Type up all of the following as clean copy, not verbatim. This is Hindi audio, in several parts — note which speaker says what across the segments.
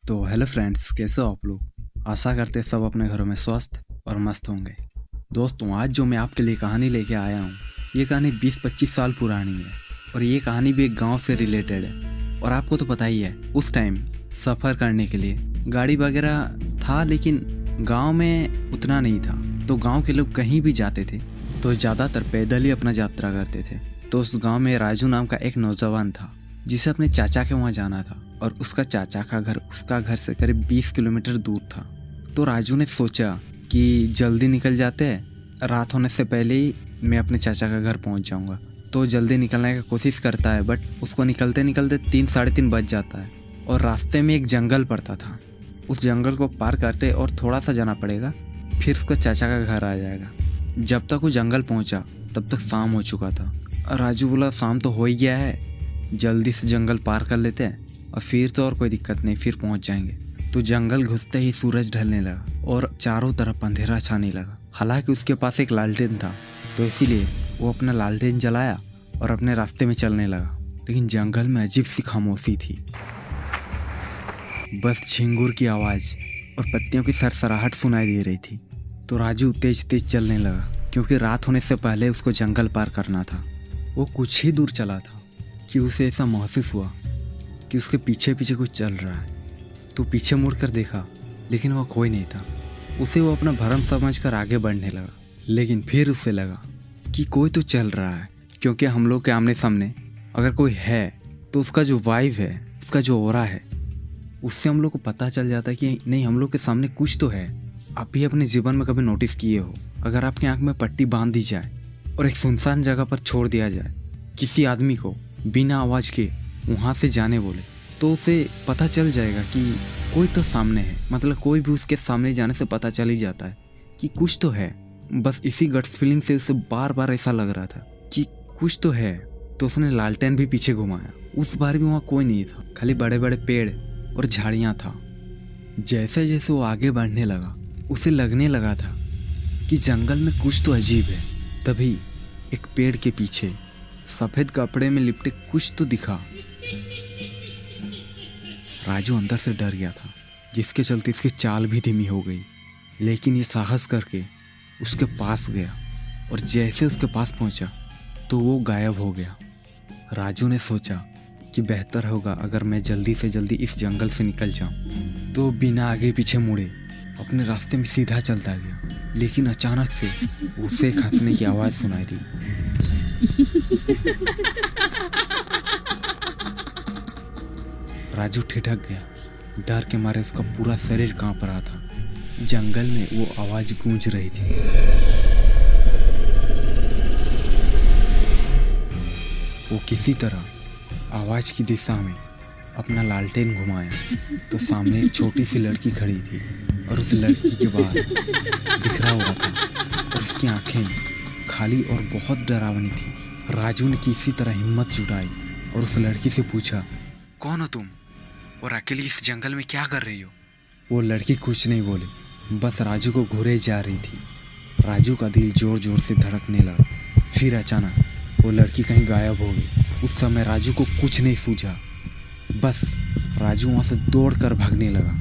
Speaker 1: तो हेलो फ्रेंड्स, कैसे हो आप लोग। आशा करते हैं सब अपने घरों में स्वस्थ और मस्त होंगे। दोस्तों, आज जो मैं आपके लिए कहानी लेके आया हूँ, ये कहानी 20-25 साल पुरानी है और ये कहानी भी एक गांव से रिलेटेड है। और आपको तो पता ही है, उस टाइम सफ़र करने के लिए गाड़ी वगैरह था, लेकिन गांव में उतना नहीं था। तो गांव के लोग कहीं भी जाते थे तो ज़्यादातर पैदल ही अपना यात्रा करते थे। तो उस गांव में राजू नाम का एक नौजवान था जिसे अपने चाचा के वहाँ जाना था, और उसका चाचा का घर उसका घर से करीब 20 किलोमीटर दूर था। तो राजू ने सोचा कि जल्दी निकल जाते हैं, रात होने से पहले ही मैं अपने चाचा का घर पहुँच जाऊँगा। तो जल्दी निकलने की कोशिश करता है, बट उसको निकलते निकलते 3-3:30 बज जाता है। और रास्ते में एक जंगल पड़ता था। उस जंगल को पार करते और थोड़ा सा जाना पड़ेगा, फिर उसका चाचा का घर आ जाएगा। जब तक वो जंगल पहुँचा तब तक शाम हो चुका था। राजू बोला, शाम तो हो ही गया है, जल्दी से जंगल पार कर लेते हैं और फिर तो और कोई दिक्कत नहीं, फिर पहुंच जाएंगे। तो जंगल घुसते ही सूरज ढलने लगा और चारों तरफ अंधेरा छाने लगा। हालांकि उसके पास एक लालटेन था, तो इसीलिए वो अपना लालटेन जलाया और अपने रास्ते में चलने लगा। लेकिन जंगल में अजीब सी खामोशी थी, बस झिंगुर की आवाज़ और पत्तियों की सरसराहट सुनाई दे रही थी। तो राजू तेज तेज चलने लगा, क्योंकि रात होने से पहले उसको जंगल पार करना था। वो कुछ ही दूर चला था कि उसे ऐसा महसूस हुआ कि उसके पीछे पीछे कुछ चल रहा है। तो पीछे मुड़कर देखा, लेकिन वह कोई नहीं था। उसे वो अपना भरम समझकर आगे बढ़ने लगा, लेकिन फिर उसे लगा कि कोई तो चल रहा है, क्योंकि हम लोग के आमने सामने अगर कोई है तो उसका जो वाइब है, उसका जो ऑरा है, उससे हम लोग को पता चल जाता है कि नहीं, हम लोग के सामने कुछ तो है। आप भी अपने जीवन में कभी नोटिस किए हो, अगर आपकी आँख में पट्टी बांध दी जाए और एक सुनसान जगह पर छोड़ दिया जाए, किसी आदमी को बिना आवाज़ के वहाँ से जाने बोले, तो उसे पता चल जाएगा कि कोई तो सामने है। मतलब कोई भी उसके सामने जाने से पता चल ही जाता है कि कुछ तो है। बस इसी गट्स फीलिंग से उसे बार बार ऐसा लग रहा था कि कुछ तो है। तो उसने लालटेन भी पीछे घुमाया। उस बार भी वहाँ कोई नहीं था, खाली बड़े बड़े पेड़ और झाड़ियाँ था। जैसे जैसे वो आगे बढ़ने लगा, उसे लगने लगा था कि जंगल में कुछ तो अजीब है। तभी एक पेड़ के पीछे सफ़ेद कपड़े में लिपटे कुछ तो दिखा। राजू अंदर से डर गया था, जिसके चलते इसकी चाल भी धीमी हो गई। लेकिन ये साहस करके उसके पास गया, और जैसे उसके पास पहुंचा तो वो गायब हो गया। राजू ने सोचा कि बेहतर होगा अगर मैं जल्दी से जल्दी इस जंगल से निकल जाऊं। तो बिना आगे पीछे मुड़े अपने रास्ते में सीधा चलता गया। लेकिन अचानक से उसे एक हंसने की आवाज़ सुनाई दी। राजू ठिठक गया। डर के मारे उसका पूरा शरीर कांप रहा था। जंगल में वो आवाज गूंज रही थी। वो किसी तरह आवाज की दिशा में अपना लालटेन घुमाया तो सामने एक छोटी सी लड़की खड़ी थी, और उस लड़की के बाल बिखरा हुआ था और उसकी आंखें खाली और बहुत डरावनी थी। राजू ने किसी तरह हिम्मत जुटाई और उस लड़की से पूछा, कौन हो तुम और अकेली इस जंगल में क्या कर रही हो? वो लड़की कुछ नहीं बोली, बस राजू को घूरे जा रही थी। राजू का दिल जोर जोर से धड़कने लगा। फिर अचानक वो लड़की कहीं गायब हो गई। उस समय राजू को कुछ नहीं सूझा, बस राजू वहाँ से दौड़ कर भागने लगा।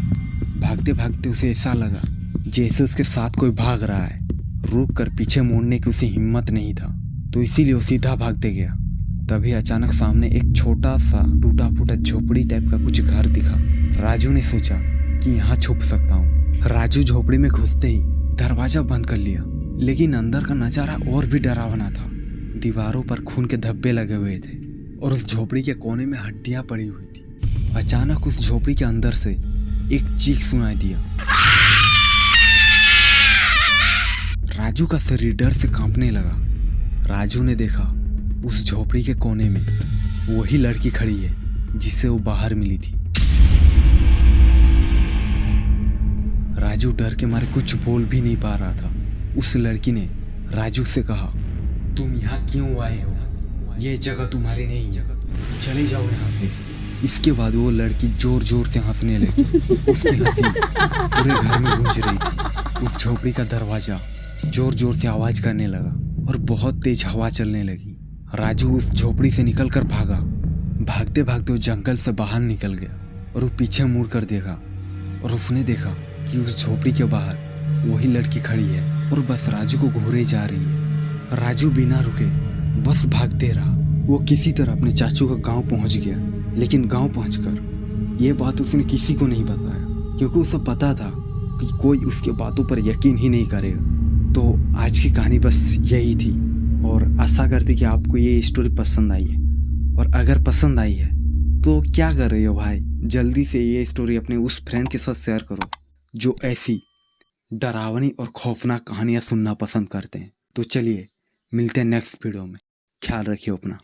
Speaker 1: भागते भागते उसे ऐसा लगा जैसे उसके साथ कोई भाग रहा है। रुक कर पीछे मुड़ने की उसे हिम्मत नहीं था, तो इसीलिए वो सीधा भागते गया। तभी अचानक सामने एक छोटा सा टूटा फूटा झोपड़ी टाइप का कुछ घर दिखा। राजू ने सोचा कि यहाँ छुप सकता हूँ। राजू झोपड़ी में घुसते ही दरवाजा बंद कर लिया, लेकिन अंदर का नजारा और भी डरावना था। दीवारों पर खून के धब्बे लगे हुए थे और उस झोपड़ी के कोने में हड्डियां पड़ी हुई थी। अचानक उस झोपड़ी के अंदर से एक चीख सुनाई दिया। राजू का शरीर डर से कांपने लगा। राजू ने देखा उस झोपड़ी के कोने में वही लड़की खड़ी है जिसे वो बाहर मिली थी। राजू डर के मारे कुछ बोल भी नहीं पा रहा था। उस लड़की ने राजू से कहा, तुम यहाँ क्यों आए हो? ये जगह तुम्हारी नहीं है, चले जाओ यहाँ से। इसके बाद वो लड़की जोर जोर से हंसने लगी। उसकी हंसी पूरे घर में गूंज रही थी। उस झोपड़ी का दरवाजा जोर जोर से आवाज करने लगा और बहुत तेज हवा चलने लगी। राजू उस झोपड़ी से निकलकर भागा। भागते भागते वो जंगल से बाहर निकल गया और वो पीछे मुड़ कर देखा और उसने देखा कि उस झोपड़ी के बाहर वही लड़की खड़ी है और बस राजू को घूरे जा रही है। राजू बिना रुके बस भागते रहा। वो किसी तरह अपने चाचू का गांव पहुंच गया, लेकिन गांव पहुंचकर ये बात उसने किसी को नहीं बताया, क्योंकि उसे पता था कि कोई उसके बातों पर यकीन ही नहीं करेगा। तो आज की कहानी बस यही थी, और आशा करती कि आपको ये स्टोरी पसंद आई है। और अगर पसंद आई है तो क्या कर रहे हो भाई, जल्दी से ये स्टोरी अपने उस फ्रेंड के साथ शेयर करो जो ऐसी डरावनी और खौफनाक कहानियाँ सुनना पसंद करते हैं। तो चलिए मिलते हैं नेक्स्ट वीडियो में। ख्याल रखिए अपना।